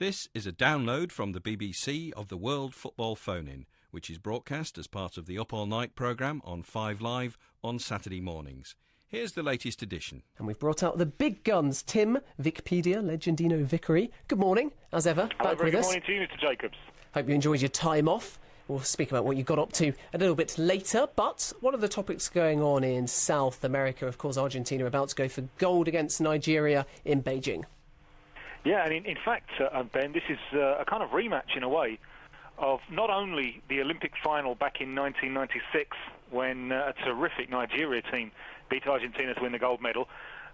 This is a download from the BBC of the World Football Phone-In, which is broadcast as part of the Up All Night programme on 5 Live on Saturday mornings. Here's the latest edition. And we've brought out the big guns. Tim, Wikipedia, Legendinho, Vickery. Good morning, as ever, back with us. Good morning to you, Mr Jacobs. Hope you enjoyed your time off. We'll speak about what you got up to a little bit later, but what are the topics going on in South America? Of course, Argentina are about to go for gold against Nigeria in Beijing. Yeah, and in fact, Ben, this is a kind of rematch in a way of not only the Olympic final back in 1996 when a terrific Nigeria team beat Argentina to win the gold medal,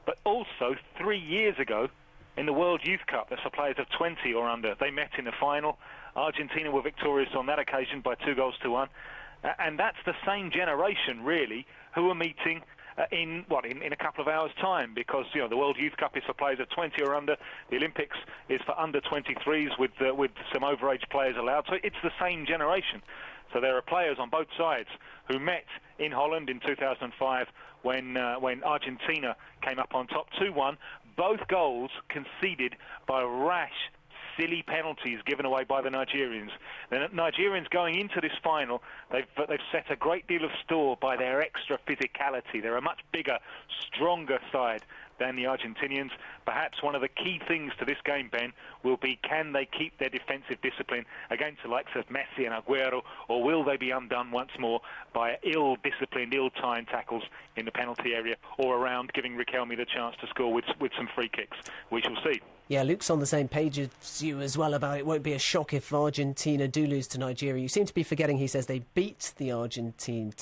but also 3 years ago in the World Youth Cup, that's for players of 20 or under. They met in the final. Argentina were victorious on that occasion by 2-1. And that's the same generation, really, who are meeting in a couple of hours' time, because the World Youth Cup is for players of 20 or under. The Olympics is for under 23s with some overage players allowed. So it's the same generation. So there are players on both sides who met in Holland in 2005 when Argentina came up on top 2-1. Both goals conceded by rash, silly penalties given away by the Nigerians. The Nigerians going into this final, they've set a great deal of store by their extra physicality. They're a much bigger, stronger side than the Argentinians. Perhaps one of the key things to this game, Ben, will be, can they keep their defensive discipline against the likes of Messi and Aguero, or will they be undone once more by ill-disciplined, ill-timed tackles in the penalty area or around, giving Riquelme the chance to score with some free kicks? We shall see. Yeah, Luke's on the same page as you as well about it won't be a shock if Argentina do lose to Nigeria. You seem to be forgetting, he says, they beat the Argentine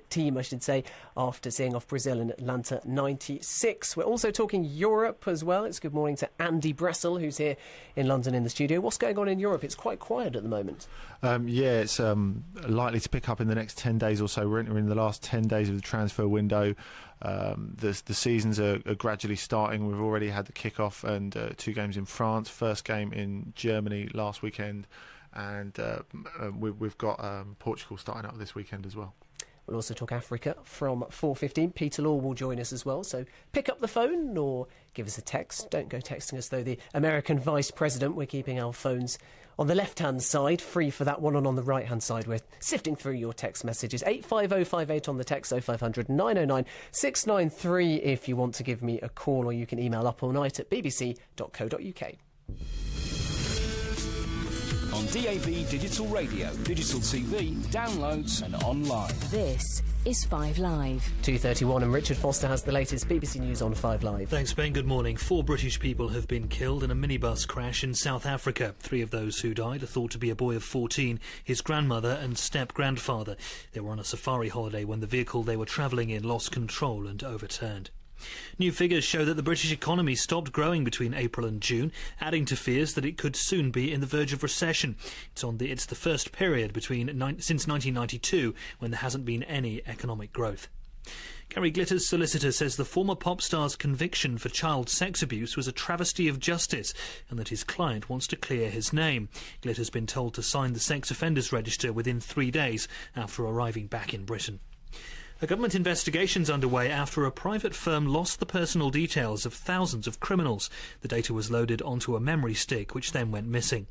team, I should say, after seeing off Brazil in Atlanta 96. We're also talking Europe as well. It's good morning to Andy Brassell, who's here in London in the studio. What's going on in Europe? It's quite quiet at the moment. It's likely to pick up in the next 10 days or so. We're entering the last 10 days of the transfer window. The seasons are gradually starting. We've already had the kick-off and 2 games in France, first game in Germany last weekend, and we've got Portugal starting up this weekend as well. We'll also talk Africa from 4:15. Peter Law will join us as well, so pick up the phone or give us a text. Don't go texting us, though. The American Vice President, we're keeping our phones on the left-hand side, free for that one, and on the right-hand side we're sifting through your text messages. 85058 on the text, 0500 909 693 if you want to give me a call, or you can email upallnight@bbc.co.uk. On DAB Digital Radio, digital TV, downloads and online. This is 5 Live. 2:31 and Richard Foster has the latest BBC News on 5 Live. Thanks, Ben. Good morning. 4 British people have been killed in a minibus crash in South Africa. 3 of those who died are thought to be a boy of 14, his grandmother and step-grandfather. They were on a safari holiday when the vehicle they were travelling in lost control and overturned. New figures show that the British economy stopped growing between April and June, adding to fears that it could soon be in the verge of recession. It's the first period since 1992 when there hasn't been any economic growth. Gary Glitter's solicitor says the former pop star's conviction for child sex abuse was a travesty of justice and that his client wants to clear his name. Glitter's been told to sign the sex offenders register within 3 days after arriving back in Britain. A government investigation's underway after a private firm lost the personal details of thousands of criminals. The data was loaded onto a memory stick, which then went missing.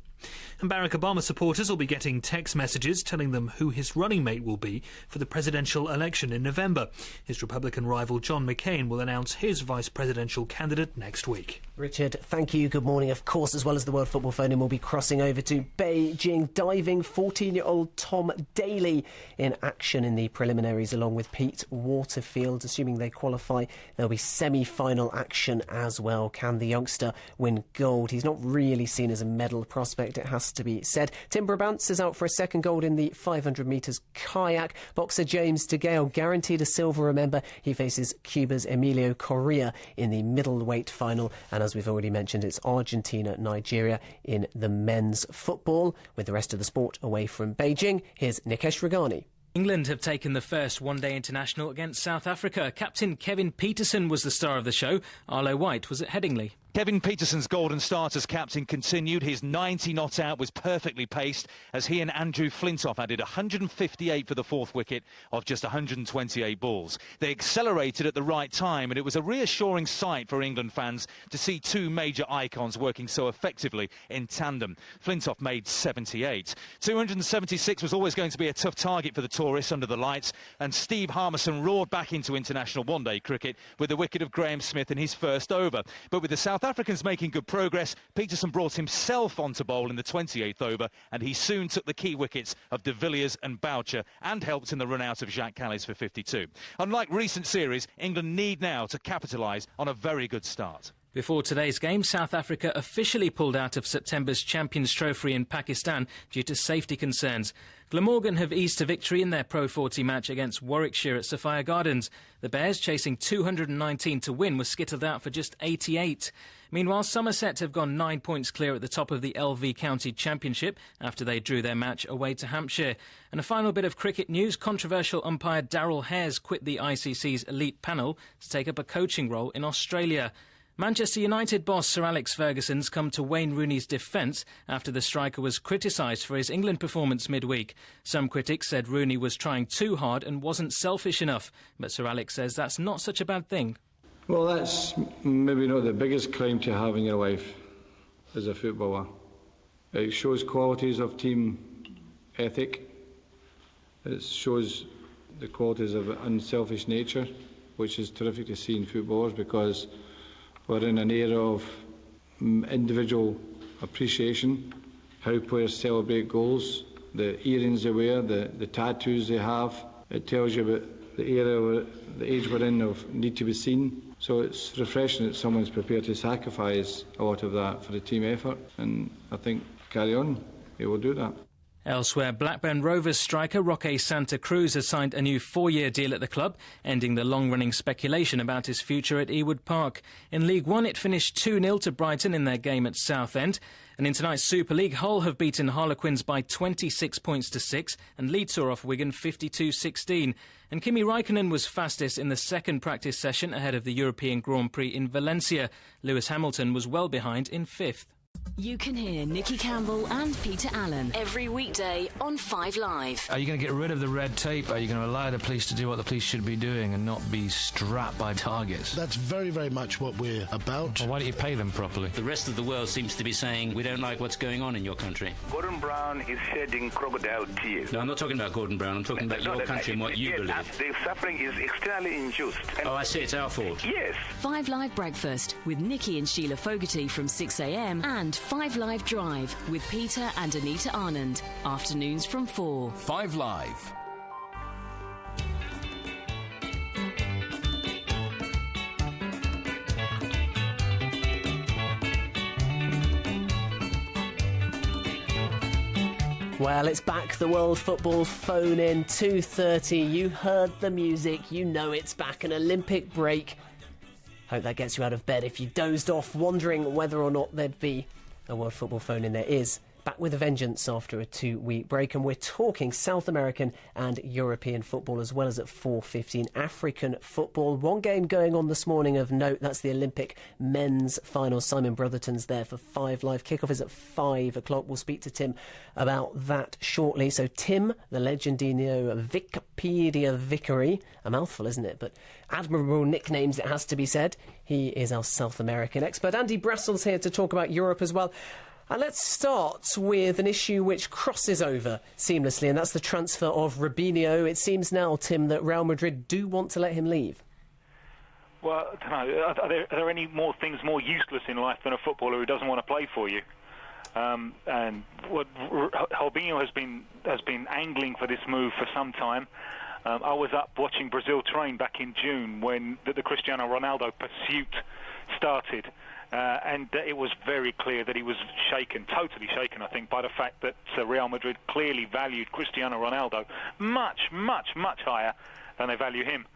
And Barack Obama supporters will be getting text messages telling them who his running mate will be for the presidential election in November. His Republican rival John McCain will announce his vice presidential candidate next week. Richard, thank you. Good morning. Of course, as well as the World Football Phone-In, we'll be crossing over to Beijing. Diving 14-year-old Tom Daley in action in the preliminaries along with Pete Waterfield. Assuming they qualify, there'll be semi-final action as well. Can the youngster win gold? He's not really seen as a medal prospect, it has to be said. Tim Brabants is out for a second gold in the 500 metres kayak. Boxer James DeGale guaranteed a silver. Remember, he faces Cuba's Emilio Correa in the middleweight final. And as we've already mentioned, it's Argentina-Nigeria in the men's football. With the rest of the sport away from Beijing, here's Nikesh Regani. England have taken the first one-day international against South Africa. Captain Kevin Peterson was the star of the show. Arlo White was at Headingley. Kevin Peterson's golden start as captain continued. His 90 not out was perfectly paced as he and Andrew Flintoff added 158 for the fourth wicket of just 128 balls. They accelerated at the right time, and it was a reassuring sight for England fans to see two major icons working so effectively in tandem. Flintoff made 78. 276 was always going to be a tough target for the tourists under the lights, and Steve Harmison roared back into international one-day cricket with the wicket of Graham Smith in his first over. But with the South Africans making good progress, Peterson brought himself on to bowl in the 28th over, and he soon took the key wickets of de Villiers and Boucher and helped in the run-out of Jacques Kallis for 52. Unlike recent series, England need now to capitalise on a very good start. Before today's game, South Africa officially pulled out of September's Champions Trophy in Pakistan due to safety concerns. Glamorgan have eased to victory in their Pro 40 match against Warwickshire at Sophia Gardens. The Bears, chasing 219 to win, were skittled out for just 88. Meanwhile, Somerset have gone 9 points clear at the top of the LV County Championship after they drew their match away to Hampshire. And a final bit of cricket news, controversial umpire Darryl Hares quit the ICC's elite panel to take up a coaching role in Australia. Manchester United boss Sir Alex Ferguson's come to Wayne Rooney's defence after the striker was criticised for his England performance midweek. Some critics said Rooney was trying too hard and wasn't selfish enough, but Sir Alex says that's not such a bad thing. Well, that's maybe not the biggest crime to have in your life as a footballer. It shows qualities of team ethic. It shows the qualities of unselfish nature, which is terrific to see in footballers, because we're in an era of individual appreciation, how players celebrate goals, the earrings they wear, the tattoos they have. It tells you about the era, the age we're in of need to be seen. So it's refreshing that someone's prepared to sacrifice a lot of that for the team effort, and I think carry on, he will do that. Elsewhere, Blackburn Rovers striker Roque Santa Cruz has signed a new 4-year deal at the club, ending the long-running speculation about his future at Ewood Park. In League One, it finished 2-0 to Brighton in their game at Southend. And in tonight's Super League, Hull have beaten Harlequins by 26 points to 6, and Leeds saw off Wigan 52-16. And Kimi Raikkonen was fastest in the second practice session ahead of the European Grand Prix in Valencia. Lewis Hamilton was well behind in 5th. You can hear Nicky Campbell and Peter Allen every weekday on 5 Live. Are you going to get rid of the red tape? Are you going to allow the police to do what the police should be doing and not be strapped by targets? That's very, very much what we're about. Well, why don't you pay them properly? The rest of the world seems to be saying, we don't like what's going on in your country. Gordon Brown is shedding crocodile tears. No, I'm not talking about Gordon Brown. I'm talking about your country and what you believe. The suffering is externally induced. Oh, I see. It's our fault. Yes. 5 Live Breakfast with Nicky and Sheila Fogarty from 6 a.m. and 5 Live Drive with Peter and Anita Arnand. Afternoons from 4. 5 Live. Well, it's back, the World Football Phone-In, 2:30. You heard the music, you know it's back, an Olympic break. Hope that gets you out of bed if you dozed off, wondering whether or not there'd be a World Football Phone-In. There is. Back with a vengeance after a 2-week break, and we're talking South American and European football, as well as at 4:15 African football. One game going on this morning of note, that's the Olympic men's final. Simon Brotherton's there for 5 Live. Kickoff is at 5 o'clock. We'll speak to Tim about that shortly. So Tim, the Legendinho Wikipedia Vickery, a mouthful, isn't it? But admirable nicknames, it has to be said. He is our South American expert. Andy Brassell's here to talk about Europe as well. And let's start with an issue which crosses over seamlessly, and that's the transfer of Robinho. It seems now, Tim, that Real Madrid do want to let him leave. Well, I don't know. Are there any more things more useless in life than a footballer who doesn't want to play for you? And what Robinho has been angling for this move for some time. I was up watching Brazil train back in June when the Cristiano Ronaldo pursuit started. And it was very clear that he was shaken, totally shaken, I think, by the fact that Real Madrid clearly valued Cristiano Ronaldo much, much, much higher than they value him.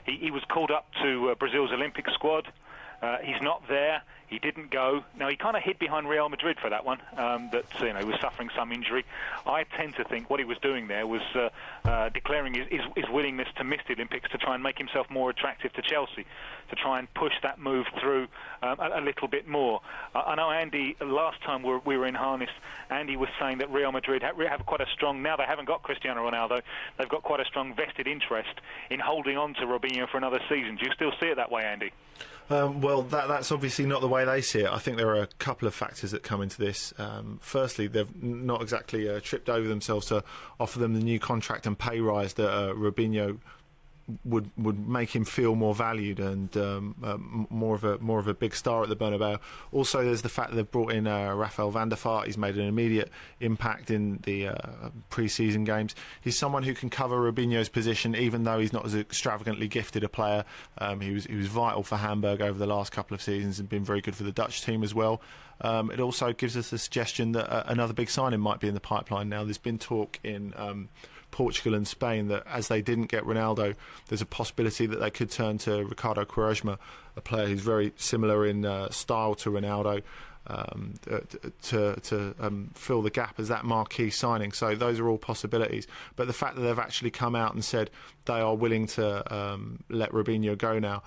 He was called up to Brazil's Olympic squad. He's not there. He didn't go. Now, he kind of hid behind Real Madrid for that one, that he was suffering some injury. I tend to think what he was doing there was declaring his willingness to miss the Olympics to try and make himself more attractive to Chelsea, to try and push that move through a little bit more. I know Andy, last time we were in harness, Andy was saying that Real Madrid have quite a strong, now they haven't got Cristiano Ronaldo, they've got quite a strong vested interest in holding on to Robinho for another season. Do you still see it that way, Andy? Well, that's obviously not the way they see it. I think there are a couple of factors that come into this. Firstly, they've not exactly tripped over themselves to offer them the new contract and pay rise that Robinho would make him feel more valued and more of a big star at the Bernabeu. Also, there's the fact that they've brought in Rafael van der Vaart. He's made an immediate impact in the pre-season games. He's someone who can cover Robinho's position, even though he's not as extravagantly gifted a player. He was vital for Hamburg over the last couple of seasons and been very good for the Dutch team as well. It also gives us the suggestion that another big signing might be in the pipeline now. There's been talk in Portugal and Spain that as they didn't get Ronaldo, there's a possibility that they could turn to Ricardo Quaresma, a player who's very similar in style to Ronaldo, to fill the gap as that marquee signing. So those are all possibilities. But the fact that they've actually come out and said they are willing to let Robinho go now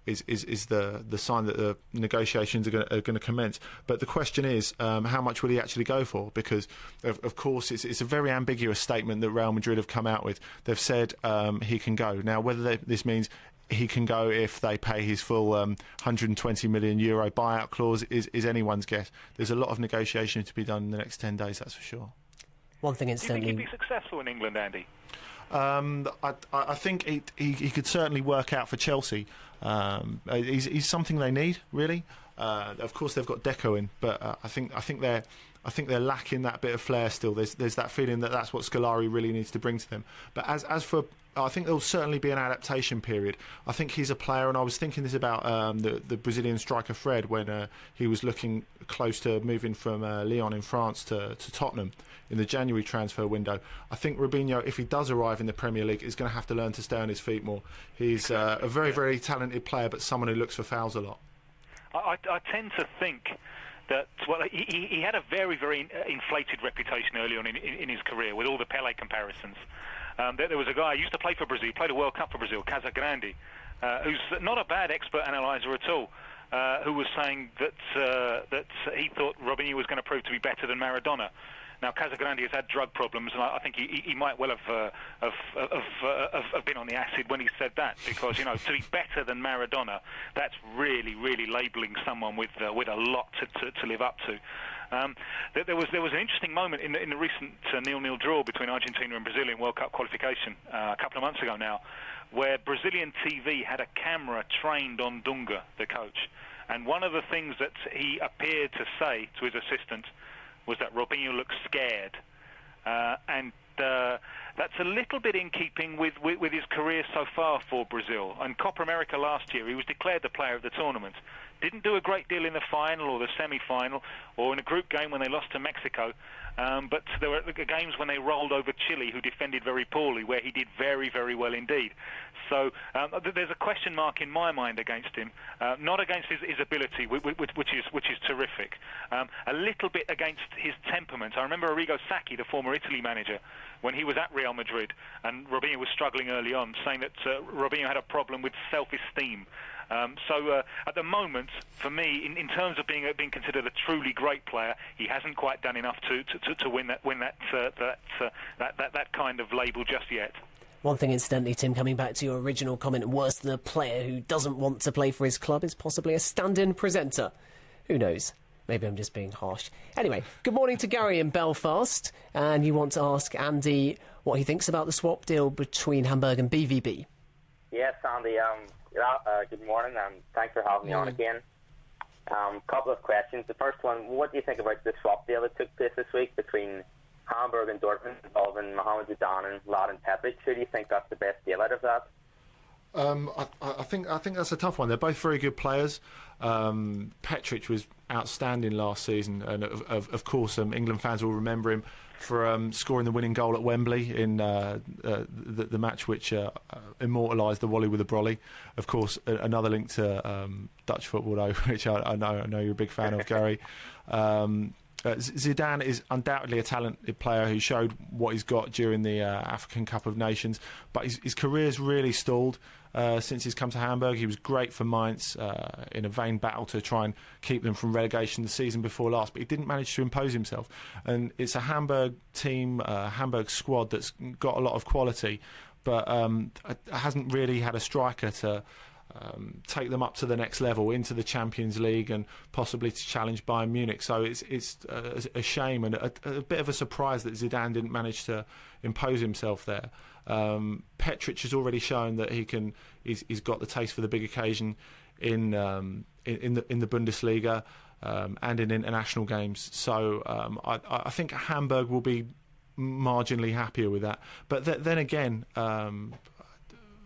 is the sign that the negotiations are going to commence. But the question is, how much will he actually go for? Because of course it's a very ambiguous statement that Real Madrid have come out with. They've said he can go. Now, whether this means he can go if they pay his full €120 million buyout clause is anyone's guess. There's a lot of negotiation to be done in the next 10 days, that's for sure. One thing incidentally... Do you think he'd be successful in England, Andy? I think he could certainly work out for Chelsea. He's something they need, really. Of course, they've got Deco in, but I think they're lacking that bit of flair still. There's that feeling that that's what Scolari really needs to bring to them. But as for, I think there'll certainly be an adaptation period. I think he's a player, and I was thinking this about the Brazilian striker Fred when he was looking close to moving from Lyon in France to Tottenham in the January transfer window. I think Robinho, if he does arrive in the Premier League, is going to have to learn to stay on his feet more. He's a very, very talented player, but someone who looks for fouls a lot. I tend to think that, well, he had a very, very inflated reputation early on in his career with all the Pele comparisons. There was a guy who used to play for Brazil, played a World Cup for Brazil, Casagrande, who's not a bad expert analyser at all, who was saying that he thought Robinho was going to prove to be better than Maradona. Now, Casagrande has had drug problems, and I think he might well have been on the acid when he said that, because, to be better than Maradona, that's really, really labelling someone with a lot to live up to. There was an interesting moment in the recent 0-0 draw between Argentina and Brazil in World Cup qualification a couple of months ago now, where Brazilian TV had a camera trained on Dunga, the coach, and one of the things that he appeared to say to his assistant was that Robinho looked scared, and that's a little bit in keeping with his career so far for Brazil. And Copa America last year, he was declared the player of the tournament. Didn't do a great deal in the final or the semi-final or in a group game when they lost to Mexico, but there were games when they rolled over Chile, who defended very poorly, where he did very, very well indeed. So there's a question mark in my mind against him, not against his ability, which is terrific, a little bit against his temperament. I remember Arrigo Sacchi, the former Italy manager, when he was at Real Madrid and Robinho was struggling early on, saying that Robinho had a problem with self-esteem. So at the moment, for me, in terms of being considered a truly great player, he hasn't quite done enough to win that kind of label just yet. One thing, incidentally, Tim, coming back to your original comment, worse than a player who doesn't want to play for his club is possibly a stand-in presenter. Who knows? Maybe I'm just being harsh. Anyway, good morning to Gary in Belfast, and you want to ask Andy what he thinks about the swap deal between Hamburg and BVB. Yes, Andy, good morning, and thanks for having me on again. Couple of questions. The first one, what do you think about the swap deal that took place this week between Hamburg and Dortmund involving Mohamed Zidane and Mladen Tepic? Who do you think got the best deal out of that? I think that's a tough one. They're both very good players. Petric was outstanding last season, and of course, England fans will remember him for scoring the winning goal at Wembley in the match which immortalised the volley with a brolly. Of course, another link to Dutch football, though, which I know you're a big fan of, Gary. Zidane is undoubtedly a talented player who showed what he's got during the African Cup of Nations, but his career's really stalled since he's come to Hamburg. He was great for Mainz in a vain battle to try and keep them from relegation the season before last, but he didn't manage to impose himself. And it's a Hamburg team, Hamburg squad that's got a lot of quality, but hasn't really had a striker to take them up to the next level into the Champions League and possibly to challenge Bayern Munich. So it's a shame and a bit of a surprise that Zidane didn't manage to impose himself there. Petric has already shown that he's got the taste for the big occasion in the Bundesliga and in international games. So I think Hamburg will be marginally happier with that. But then again,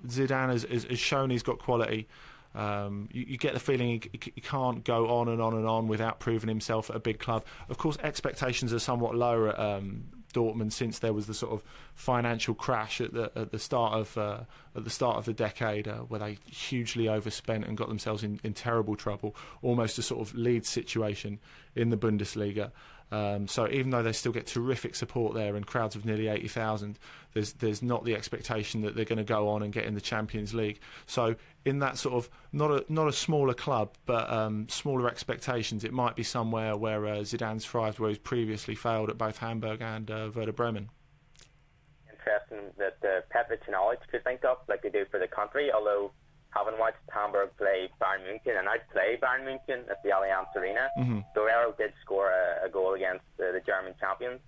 Zidane has shown he's got quality. You get the feeling he can't go on and on and on without proving himself at a big club. Of course, expectations are somewhat lower at Dortmund since there was the sort of financial crash at the start of the decade, where they hugely overspent and got themselves in terrible trouble, almost a sort of Leeds situation in the Bundesliga. So even though they still get terrific support there and crowds of nearly 80,000, there's not the expectation that they're going to go on and get in the Champions League. So in that sort of not a smaller club, but smaller expectations, it might be somewhere where Zidane's thrived, where he's previously failed at both Hamburg and Werder Bremen. Interesting that Petric knowledge could think of like they do for the country, although having watched Hamburg play Bayern München, and I'd play Bayern München at the Allianz Arena. Guerrero did score a goal against the German champions.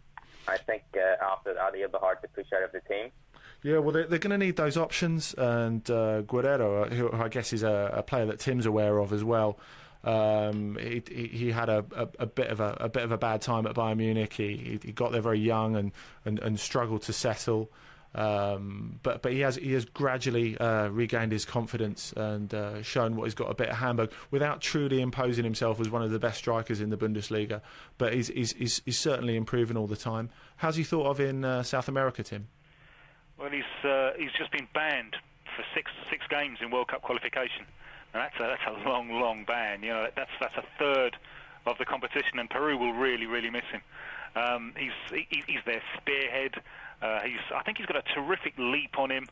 I think after that he'll be hard to push out of the team. Yeah, well, they're going to need those options, and Guerrero, who I guess is a player that Tim's aware of as well. He had a bit of a bad time at Bayern Munich. He got there very young and struggled to settle. But he has gradually regained his confidence and shown what he's got a bit at Hamburg without truly imposing himself as one of the best strikers in the Bundesliga. But he's certainly improving all the time. How's he thought of in South America, Tim? Well, he's just been banned for six games in World Cup qualification, and that's a long ban. You know, that's a third of the competition, and Peru will really miss him. He's their spearhead. I think he's got a terrific leap on him,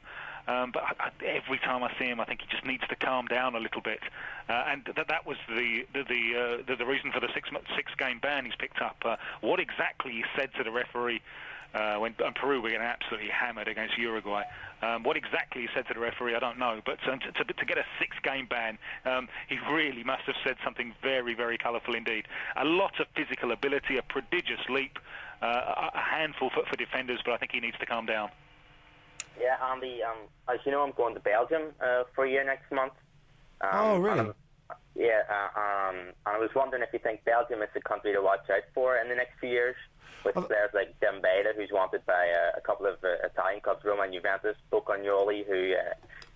but every time I see him, I think he just needs to calm down a little bit. And that was the reason for the six game ban he's picked up. What exactly he said to the referee when Peru were getting absolutely hammered against Uruguay. What exactly he said to the referee, I don't know. But to get a 6-game ban, he really must have said something very colourful indeed. A lot of physical ability, a prodigious leap, a handful for defenders, but I think he needs to calm down. Yeah, Andy, as you know, I'm going to Belgium for a year next month. Oh, really? And I was wondering if you think Belgium is a country to watch out for in the next few years, with players like Dembele, who's wanted by a couple of Italian clubs, Roma and Juventus, Bocagnoli, who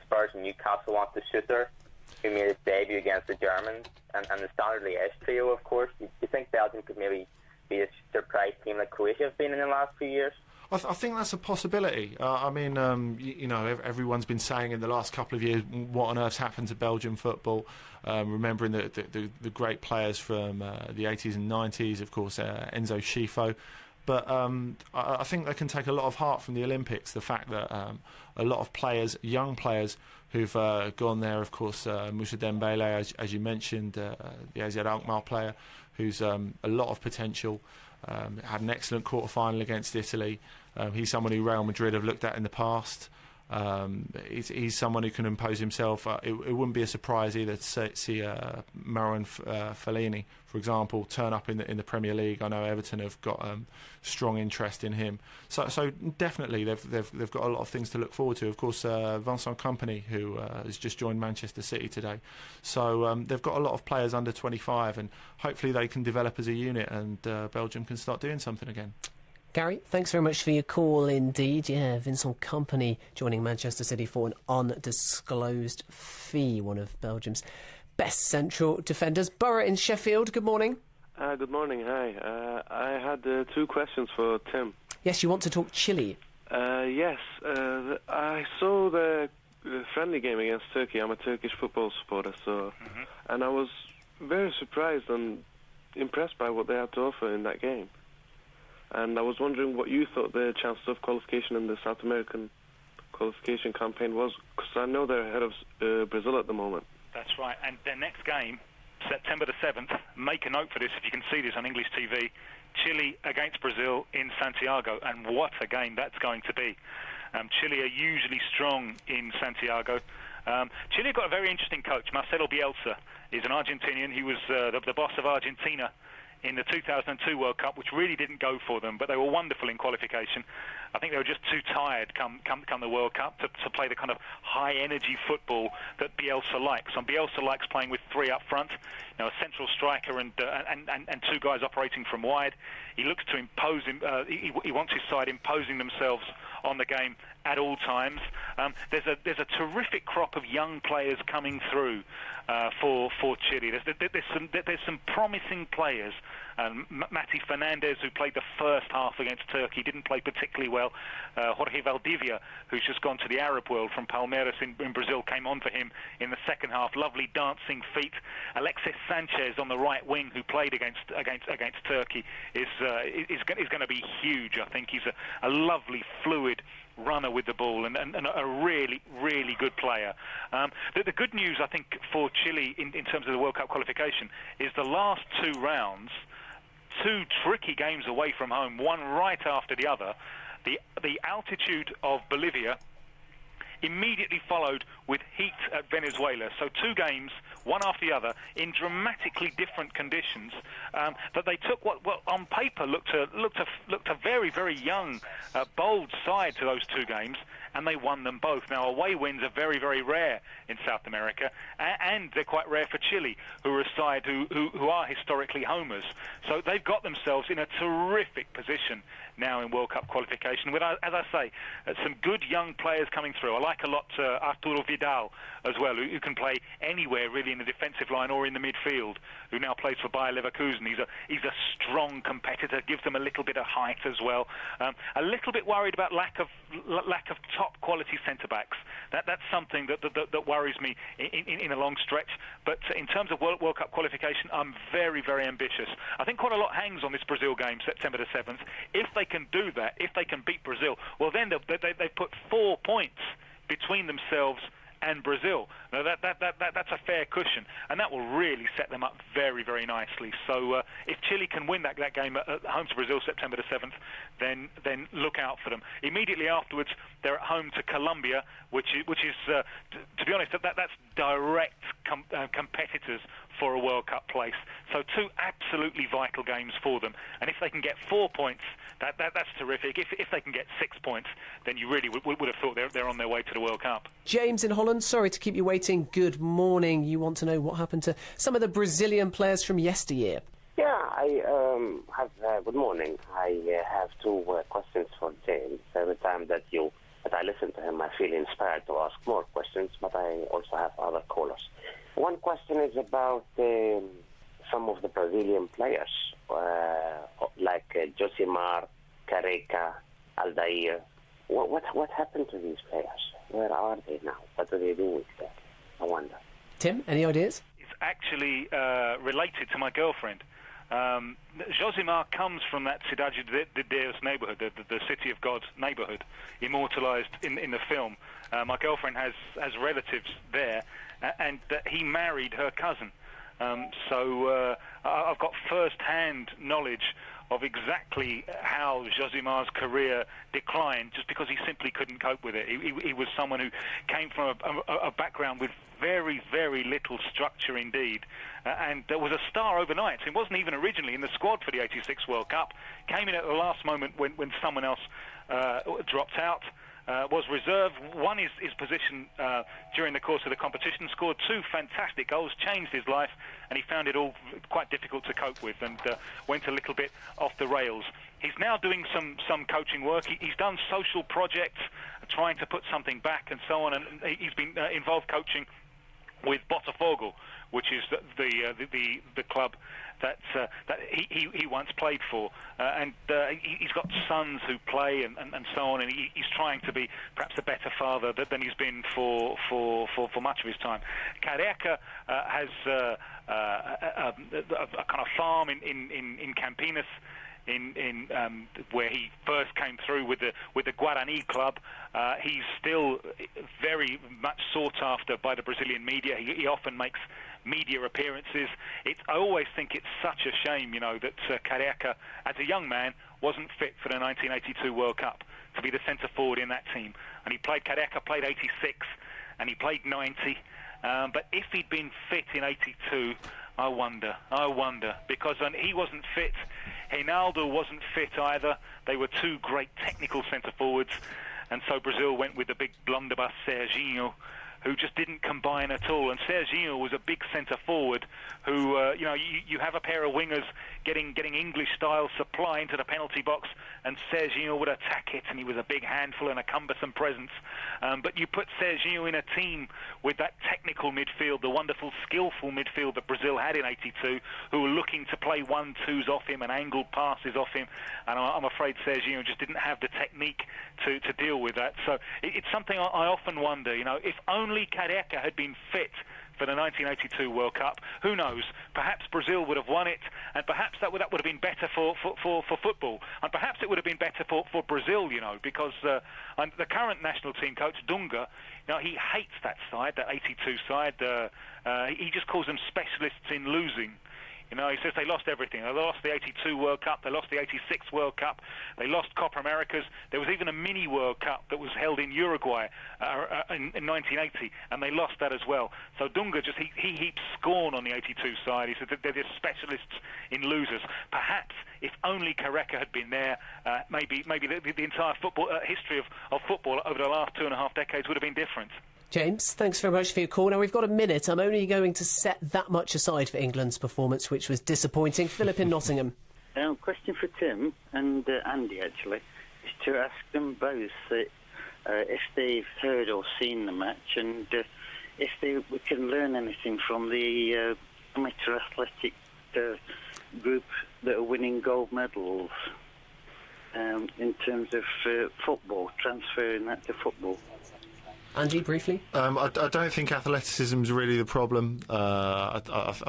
Spurs and Newcastle want to Suter, who made his debut against the Germans, and the Standard Liège trio, of course. Do you think Belgium could maybe be a surprise team like Croatia have been in the last few years? I think that's a possibility. I mean, everyone's been saying in the last couple of years, what on earth's happened to Belgian football? Remembering the great players from the 80s and 90s, of course, Enzo Schifo. But I think they can take a lot of heart from the Olympics. The fact that a lot of players, young players, who've gone there, of course, Moussa Dembele, as you mentioned, the AZ Alkmaar player, who's a lot of potential. Had an excellent quarter-final against Italy. He's someone who Real Madrid have looked at in the past. He's someone who can impose himself. It wouldn't be a surprise either to see Marouane Fellaini, for example, turn up in the Premier League. I know Everton have got strong interest in him. So definitely they've got a lot of things to look forward to. Of course, Vincent Kompany, who has just joined Manchester City today. So they've got a lot of players under 25, and hopefully they can develop as a unit, and Belgium can start doing something again. Gary, thanks very much for your call indeed. Yeah, Vincent Kompany joining Manchester City for an undisclosed fee, one of Belgium's best central defenders. Borough in Sheffield, good morning. Good morning, hi. I had 2 questions for Tim. Yes, you want to talk Chile? Yes, I saw the friendly game against Turkey. I'm a Turkish football supporter, and I was very surprised and impressed by what they had to offer in that game. And I was wondering what you thought their chances of qualification in the South American qualification campaign was, because I know they're ahead of Brazil at the moment. That's right, and their next game, September the 7th, make a note for this if you can see this on English TV, Chile against Brazil in Santiago, and what a game that's going to be. Chile are usually strong in Santiago. Chile got a very interesting coach. Marcelo Bielsa is an Argentinian. He was the boss of Argentina in the 2002 World Cup, which really didn't go for them, but they were wonderful in qualification. I think they were just too tired come the World Cup to play the kind of high-energy football that Bielsa likes. And Bielsa likes playing with 3 up front, a central striker and 2 guys operating from wide. He looks to impose him. He wants his side imposing themselves on the game at all times. There's a terrific crop of young players coming through for Chile. There's some promising players. Mati Fernandez, who played the first half against Turkey, didn't play particularly well. Jorge Valdivia, who's just gone to the Arab world from Palmeiras in Brazil, came on for him in the second half. Lovely dancing feet. Alexis Sanchez on the right wing, who played against Turkey, is going to be huge. I think he's a lovely, fluid runner with the ball and a really, really good player. The good news, I think, for Chile in terms of the World Cup qualification is the last 2 rounds, 2 tricky games away from home, one right after the other. The altitude of Bolivia immediately followed with heat at Venezuela. So 2 games, one after the other, in dramatically different conditions. That they took what on paper looked a very, very young, bold side to those 2 games, and they won them both. Now, away wins are very, very rare in South America, and they're quite rare for Chile, who are a side who are historically homers. So they've got themselves in a terrific position now in World Cup qualification, with, as I say, some good young players coming through. I like a lot Arturo Vidal as well, who can play anywhere really in the defensive line or in the midfield, who now plays for Bayer Leverkusen. He's a strong competitor, gives them a little bit of height as well. A little bit worried about lack of top quality centre backs. That's something that worries me in a long stretch. But in terms of World Cup qualification, I'm very, very ambitious. I think quite a lot hangs on this Brazil game, September the 7th. If they can do that, if they can beat Brazil, well, then they put 4 points between themselves and Brazil. Now that's a fair cushion, and that will really set them up very, very nicely. So if Chile can win that game at home to Brazil September the 7th, then look out for them. Immediately afterwards, they're at home to Colombia, which is to be honest, that's direct competitors for a World Cup place. So 2 absolutely vital games for them, and if they can get 4 points, that's terrific. If they can get 6 points, then you really would have thought they're on their way to the World Cup. James in Holland, sorry to keep you waiting. Good morning. You want to know what happened to some of the Brazilian players from yesteryear? Yeah, I have. Good morning. I have 2 questions for James. Every time that I listen to him, I feel inspired to ask more questions, but I also have other callers. One question is about some of the Brazilian players, like Josimar, Careca, Aldair. What happened to these players? Where are they now? What do they do with them? I wonder. Tim, any ideas? It's actually related to my girlfriend. Josimar comes from that Cidade de Deus neighborhood, the City of God neighborhood, immortalized in the film. My girlfriend has relatives there, and he married her cousin. So I've got first-hand knowledge of exactly how Josimar's career declined, just because he simply couldn't cope with it. He was someone who came from a background with very, very little structure indeed, and was a star overnight. He wasn't even originally in the squad for the '86 World Cup. Came in at the last moment when someone else dropped out. Was reserved, won his position during the course of the competition, scored 2 fantastic goals, changed his life, and he found it all quite difficult to cope with, and went a little bit off the rails. He's now doing some coaching work. He's done social projects, trying to put something back and so on, and he's been involved coaching with Botafogo, which is the club that he once played for, and he's got sons who play and so on, and he's trying to be perhaps a better father than he's been for much of his time. Careca has a kind of farm in Campinas, where he first came through with the Guarani club. He's still very much sought after by the Brazilian media. He often makes media appearances. I always think it's such a shame, that Careca, as a young man, wasn't fit for the 1982 World Cup to be the centre forward in that team. And Careca played 86 and he played 90. But if he'd been fit in 82, I wonder, because he wasn't fit. Reinaldo wasn't fit either. They were two great technical centre-forwards, and so Brazil went with the big blunderbuss Serginho, who just didn't combine at all. And Serginho was a big centre-forward who, you have a pair of wingers getting English-style supply into the penalty box, and Serginho would attack it, and he was a big handful and a cumbersome presence. But you put Serginho in a team with that technical midfield, the wonderful, skillful midfield that Brazil had in 82, who were looking to play 1-2s off him and angled passes off him, and I'm afraid Serginho just didn't have the technique to deal with that. So it's something I often wonder, if only Careca had been fit for the 1982 World Cup, who knows? Perhaps Brazil would have won it, and perhaps that would have been better for football, and perhaps it would have been better for Brazil, because the current national team coach, Dunga, he hates that side, that 82 side. He just calls them specialists in losing. He says they lost everything. They lost the 82 World Cup, they lost the 86 World Cup, they lost Copa Americas. There was even a mini World Cup that was held in Uruguay in 1980, and they lost that as well. So Dunga he heaps scorn on the 82 side. He said that they're just specialists in losers. Perhaps if only Careca had been there, maybe the entire football history of football over the last 2.5 decades would have been different. James, thanks very much for your call. Now, we've got a minute. I'm only going to set that much aside for England's performance, which was disappointing. Philip in Nottingham. Question for Tim and Andy, actually, is to ask them both if they've heard or seen the match, and if we can learn anything from the amateur athletic group that are winning gold medals in terms of football, transferring that to football. Andy, briefly? I don't think athleticism is really the problem. I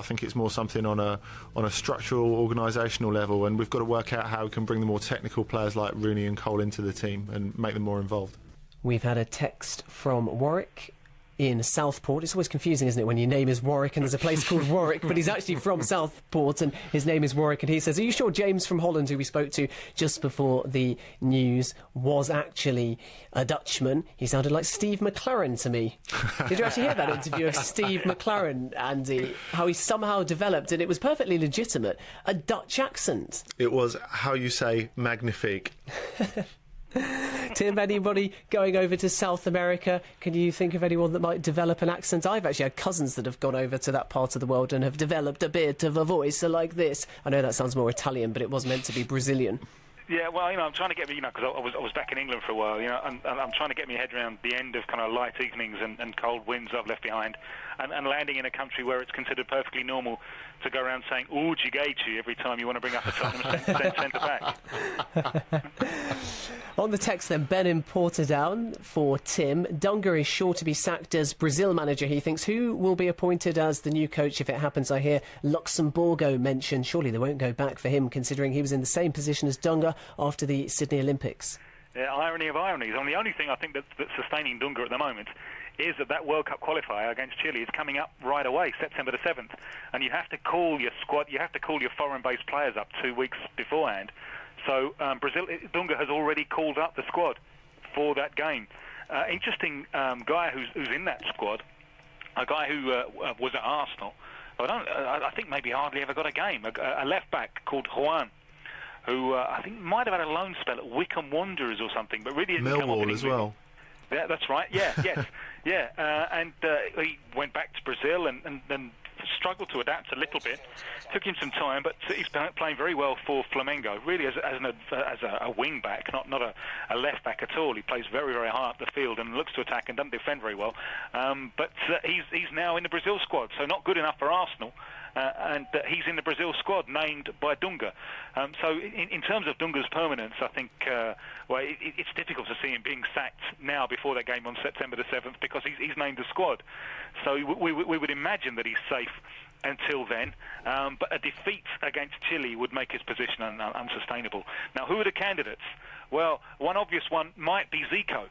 think it's more something on a structural, organisational level, and we've got to work out how we can bring the more technical players like Rooney and Cole into the team and make them more involved. We've had a text from Warwick in Southport. It's always confusing, isn't it, when your name is Warwick and there's a place called Warwick, but he's actually from Southport and his name is Warwick, and he says, are you sure James from Holland, who we spoke to just before the news, was actually a Dutchman? He sounded like Steve McLaren to me. Did you actually hear that interview of Steve McLaren, Andy? How he somehow developed, and it was perfectly legitimate, a Dutch accent. It was, how you say, magnifique. Tim, anybody going over to South America? Can you think of anyone that might develop an accent? I've actually had cousins that have gone over to that part of the world and have developed a bit of a voice like this. I know that sounds more Italian, but it was meant to be Brazilian. Yeah, well, I'm trying to get me, because I was back in England for a while, and I'm trying to get my head around the end of kind of light evenings and cold winds I've left behind, and landing in a country where it's considered perfectly normal to go around saying "ooh, Gigechi" every time you want to bring up a Tottenham centre back. On the text then, Ben in Portadown for Tim. Dunga is sure to be sacked as Brazil manager, he thinks. Who will be appointed as the new coach if it happens? I hear Luxemburgo mentioned. Surely they won't go back for him, considering he was in the same position as Dunga after the Sydney Olympics. Yeah, irony of ironies. I mean, the only thing I think that's sustaining Dunga at the moment is that World Cup qualifier against Chile is coming up right away, September the 7th, and you have to call your squad, you have to call your foreign-based players up 2 weeks beforehand. So Dunga has already called up the squad for that game. Interesting guy who's in that squad, a guy who was at Arsenal. I think maybe hardly ever got a game. A left back called Juan, who I think might have had a loan spell at Wycombe Wanderers or something, but really didn't come up Millwall as well. Yeah, that's right. Yeah, yes, yeah. And he went back to Brazil and struggled to adapt a little bit. Took him some time, but he's playing very well for Flamengo, really as a wing back, not a left back at all. He plays very, very high up the field and looks to attack and doesn't defend very well. But he's now in the Brazil squad, so not good enough for Arsenal. And he's in the Brazil squad, named by Dunga. So in terms of Dunga's permanence, I think it's difficult to see him being sacked now before that game on September the 7th, because he's named the squad. So we would imagine that he's safe until then. But a defeat against Chile would make his position unsustainable. Now, who are the candidates? Well, one obvious one might be Zico.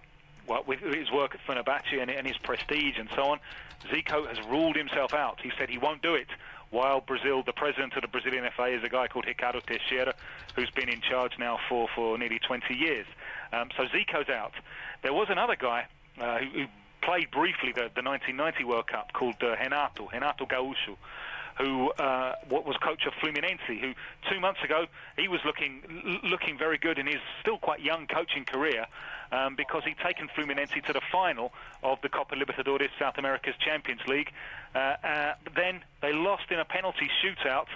Well, with his work at Fenerbahce and his prestige and so on, Zico has ruled himself out. He said he won't do it. While the president of the Brazilian FA is a guy called Ricardo Teixeira, who's been in charge now for nearly 20 years. So Zico's out. There was another guy who played briefly the 1990 World Cup called Renato Gaúcho, who was coach of Fluminense, who 2 months ago, he was looking very good in his still quite young coaching career, because he'd taken Fluminense to the final of the Copa Libertadores, South America's Champions League. Then they lost in a penalty shootout,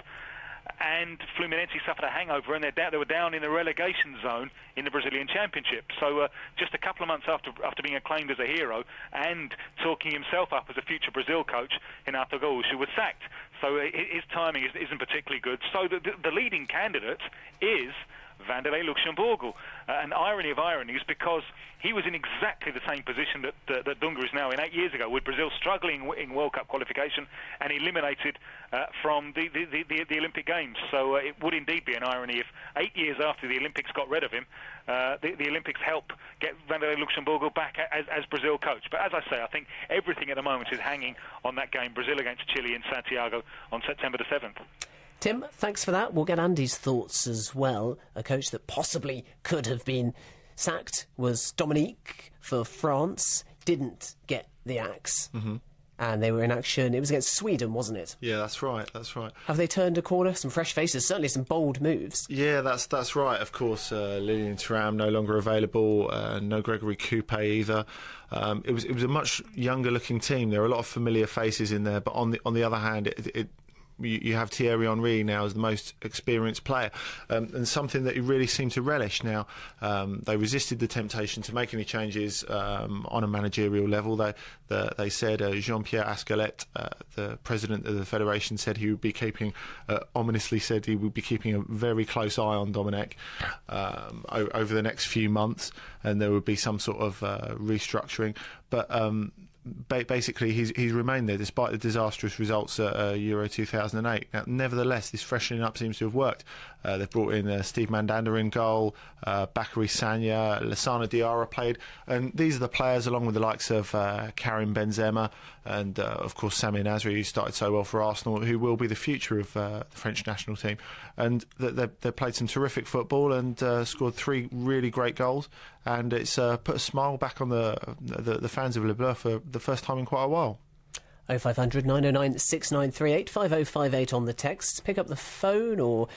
and Fluminense suffered a hangover, and they were down in the relegation zone in the Brazilian Championship. So just a couple of months after being acclaimed as a hero and talking himself up as a future Brazil coach, Renato Gaúcho was sacked. So his timing isn't particularly good. So the leading candidate is Vanderlei Luxemburgo. An irony of ironies, because he was in exactly the same position that Dunga is now in 8 years ago, with Brazil struggling in World Cup qualification and eliminated from the Olympic Games. So it would indeed be an irony if 8 years after the Olympics got rid of him, the Olympics help get Vanderlei Luxemburgo back as Brazil coach. But as I say, I think everything at the moment is hanging on that game, Brazil against Chile in Santiago on September the 7th. Tim, thanks for that. We'll get Andy's thoughts as well. A coach that possibly could have been sacked was Dominique for France. Didn't get the axe. Mm-hmm. And they were in action. It was against Sweden, wasn't it? Yeah, that's right. Have they turned a corner? Some fresh faces, certainly some bold moves. Yeah, that's right. Of course, Lilian Thuram no longer available. No Gregory Coupe either. It was a much younger looking team. There are a lot of familiar faces in there, but on the other hand, you have Thierry Henry now as the most experienced player, and something that he really seemed to relish. Now, they resisted the temptation to make any changes on a managerial level. They said Jean-Pierre Ascalet, the president of the federation, said he would be keeping, ominously said he would be keeping a very close eye on Dominic over the next few months, and there would be some sort of restructuring. But basically, he's remained there despite the disastrous results at Euro 2008. Now, nevertheless, this freshening up seems to have worked. They've brought in Steve Mandander in goal, Bakary Sagna, Lassana Diarra played, and these are the players, along with the likes of Karim Benzema and, of course, Sami Nasri, who started so well for Arsenal, who will be the future of the French national team. And they played some terrific football and scored 3 really great goals, and it's put a smile back on the fans of Le Bleu for the first time in quite a while. 0500 909 6938 5058 on the text. Pick up the phone or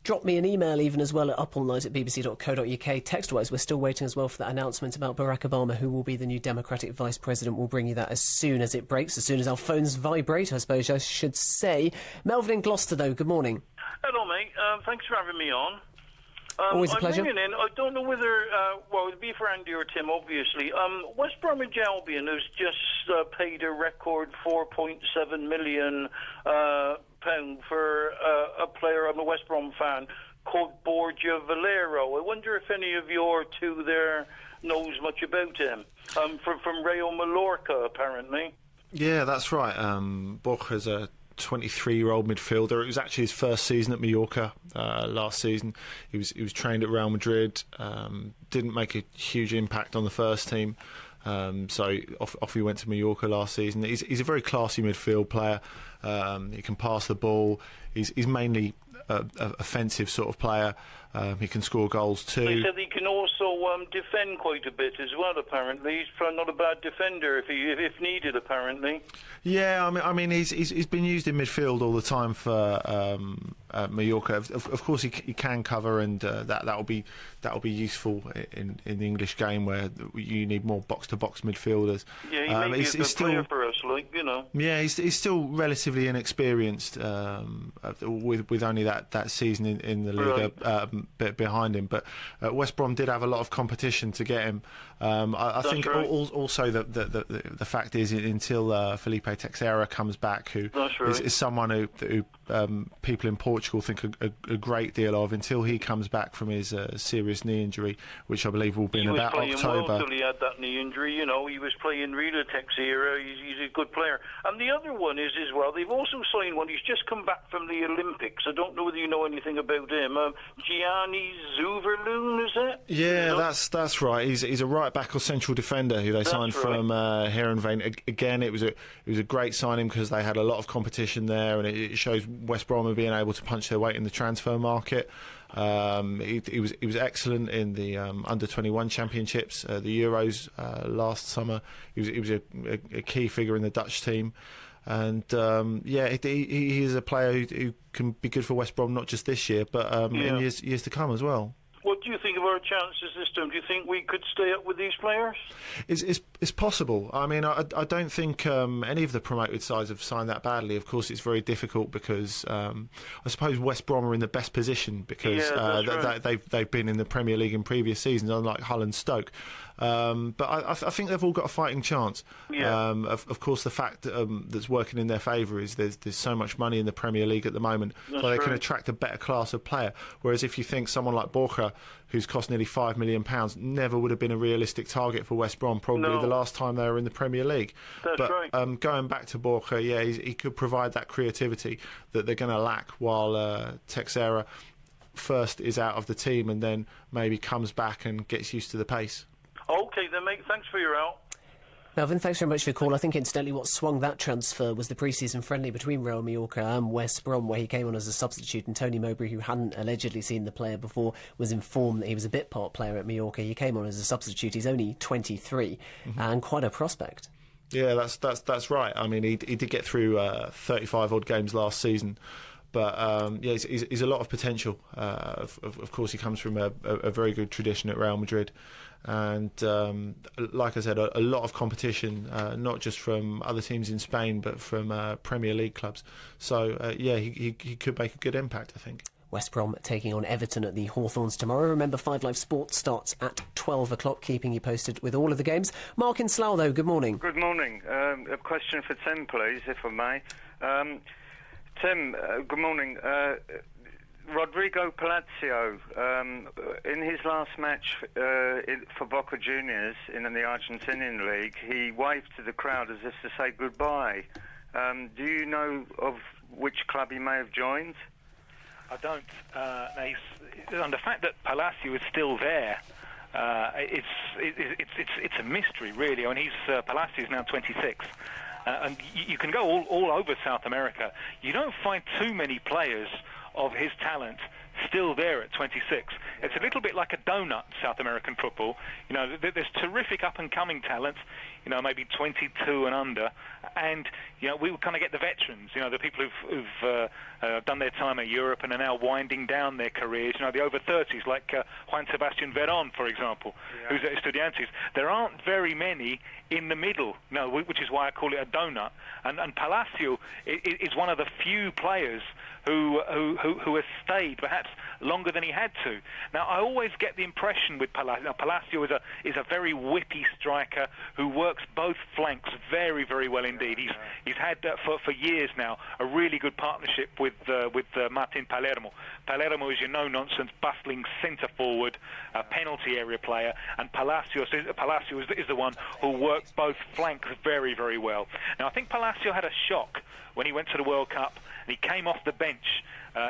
drop me an email even as well at upallnight@bbc.co.uk. Text-wise, we're still waiting as well for that announcement about Barack Obama, who will be the new Democratic Vice President. We'll bring you that as soon as it breaks, as soon as our phones vibrate, I suppose I should say. Melvin in Gloucester, though, good morning. Hello, mate. Thanks for having me on. Always a pleasure. I'm ringing in. I don't know whether, it'd be for Andy or Tim, obviously. West Bromwich Albion has just paid a record £4.7 million for a player, I'm a West Brom fan, called Borja Valero. I wonder if any of your two there knows much about him. From Rayo Mallorca, apparently. Yeah, that's right. Borja's a 23-year-old midfielder. It was actually his first season at Mallorca last season. He was trained at Real Madrid. Didn't make a huge impact on the first team. So off he went to Mallorca last season. He's a very classy midfield player. He can pass the ball. He's mainly a offensive sort of player. He can score goals too. They said he can also defend quite a bit as well, apparently. He's not a bad defender if needed, apparently. Yeah, I mean he's been used in midfield all the time for Mallorca. Of course, he can cover, and that'll be useful in the English game where you need more box-to-box midfielders. Yeah, he may be a good player for us. like, you know. Yeah, he's still relatively inexperienced with only that season in the league bit behind him. But West Brom did have a lot of competition to get him. I think also the fact is until Felipe Teixeira comes back, who is someone who people in Portugal think a great deal of, until he comes back from his serious knee injury, which I believe will be in about October. He was playing well till he had that knee injury. You know, he was playing really Teixeira. He's a good player. And the other one is as well, they've also signed one. He's just come back from the Olympics. I don't know whether you know anything about him. Gianni Zuverloon, is it? Yeah, that's right. He's a right back or central defender who they signed from Heerenveen. Again, it was a great signing because they had a lot of competition there, and it shows West Brom are being able to punch their weight in the transfer market. He was excellent in the under-21 championships, the Euros last summer. He was a key figure in the Dutch team, and he is a player who can be good for West Brom, not just this year, but in years to come as well. What do you think of our chances this time? Do you think we could stay up with these players? It's possible. I mean, I don't think any of the promoted sides have signed that badly. Of course, it's very difficult because I suppose West Brom are in the best position because they've been in the Premier League in previous seasons, unlike Hull and Stoke. But I think they've all got a fighting chance. Yeah. Of course, the fact that's working in their favour is there's so much money in the Premier League at the moment, so they can attract a better class of player. Whereas if you think someone like Borja, who's cost nearly £5 million, never would have been a realistic target for West Brom, probably the last time they were in the Premier League. But going back to Borja, he could provide that creativity that they're going to lack while Teixeira first is out of the team and then maybe comes back and gets used to the pace. OK then, mate, thanks for your help. Melvin, thanks very much for your call. I think incidentally what swung that transfer was the pre-season friendly between Real Mallorca and West Brom, where he came on as a substitute, and Tony Mowbray, who hadn't allegedly seen the player before, was informed that he was a bit part player at Mallorca. He came on as a substitute. He's only 23 and quite a prospect. Yeah, that's right. I mean, he did get through 35 odd games last season. But he's a lot of potential. Of course, he comes from a very good tradition at Real Madrid, and like I said, a lot of competition, not just from other teams in Spain, but from Premier League clubs. So he could make a good impact, I think. West Brom taking on Everton at the Hawthorns tomorrow. Remember, 5 Live Sport starts at 12 o'clock, keeping you posted with all of the games. Mark in Slough, though, good morning. Good morning. A question for Tim, please, if I may. Tim, good morning. Rodrigo Palacio, in his last match for Boca Juniors in the Argentinian League, he waved to the crowd as if to say goodbye. Do you know of which club he may have joined? I don't. On the fact that Palacio is still there, it's a mystery, really. I mean, Palacio is now 26. And you can go all over South America. You don't find too many players of his talent still there at 26. It's a little bit like a donut, South American football. You know, there's terrific up-and-coming talent, you know, maybe 22 and under, and, you know, we kind of get the veterans, you know, the people who've done their time at Europe and are now winding down their careers, you know, the over-30s, like Juan Sebastian Verón, for example, who's at Estudiantes. There aren't very many in the middle, no, which is why I call it a donut. And Palacio is one of the few players who has stayed perhaps longer than he had to. Now, I always get the impression with Palacio. Now, Palacio is a very whippy striker who works both flanks very, very well indeed. He's had for years now a really good partnership with Martin Palermo. Palermo is your no-nonsense, bustling centre forward, penalty area player, and Palacio is the one who worked both flanks very, very well. Now, I think Palacio had a shock when he went to the World Cup and he came off the bench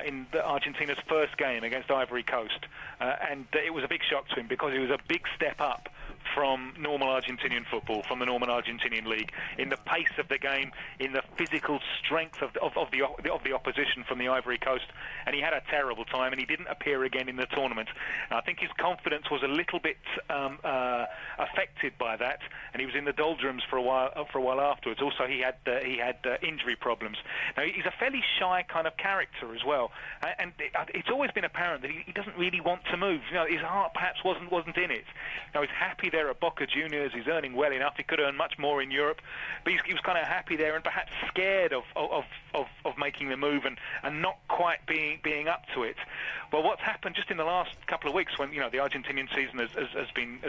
in Argentina's first game against Ivory Coast, and it was a big shock to him because it was a big step up from normal Argentinian football, from the normal Argentinian league, in the pace of the game, in the physical strength of the opposition from the Ivory Coast, and he had a terrible time, and he didn't appear again in the tournament. And I think his confidence was a little bit affected by that, and he was in the doldrums for a while afterwards. Also, he had injury problems. Now, he's a fairly shy kind of character as well, and it's always been apparent that he doesn't really want to move. You know, his heart perhaps wasn't in it. You know, he's happy there at Boca Juniors. He's earning well enough. He could earn much more in Europe, but he was kind of happy there and perhaps scared of making the move and not quite being up to it. Well, what's happened just in the last couple of weeks, when the Argentinian season has been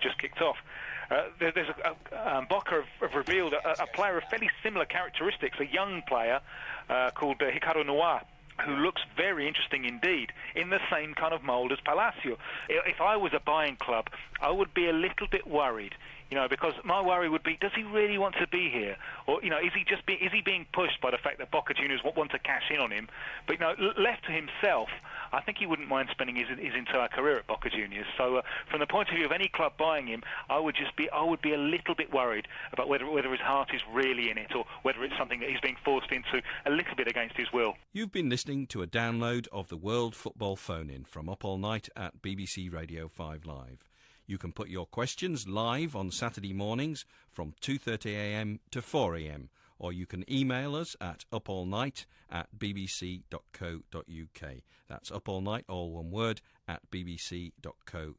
just kicked off, Boca have revealed a player of fairly similar characteristics, a young player called Ricardo Noir, who looks very interesting indeed, in the same kind of mould as Palacio. If I was a buying club, I would be a little bit worried, because my worry would be, does he really want to be here? Or, is he being pushed by the fact that Boca Juniors want to cash in on him? But, left to himself, I think he wouldn't mind spending his entire career at Boca Juniors. So, from the point of view of any club buying him, I would be a little bit worried about whether his heart is really in it, or whether it's something that he's being forced into a little bit against his will. You've been listening to a download of the World Football Phone-In from Up All Night at BBC Radio 5 Live. You can put your questions live on Saturday mornings from 2:30am to 4am, or you can email us at upallnight@bbc.co.uk. That's upallnight, all one word, at bbc.co.uk.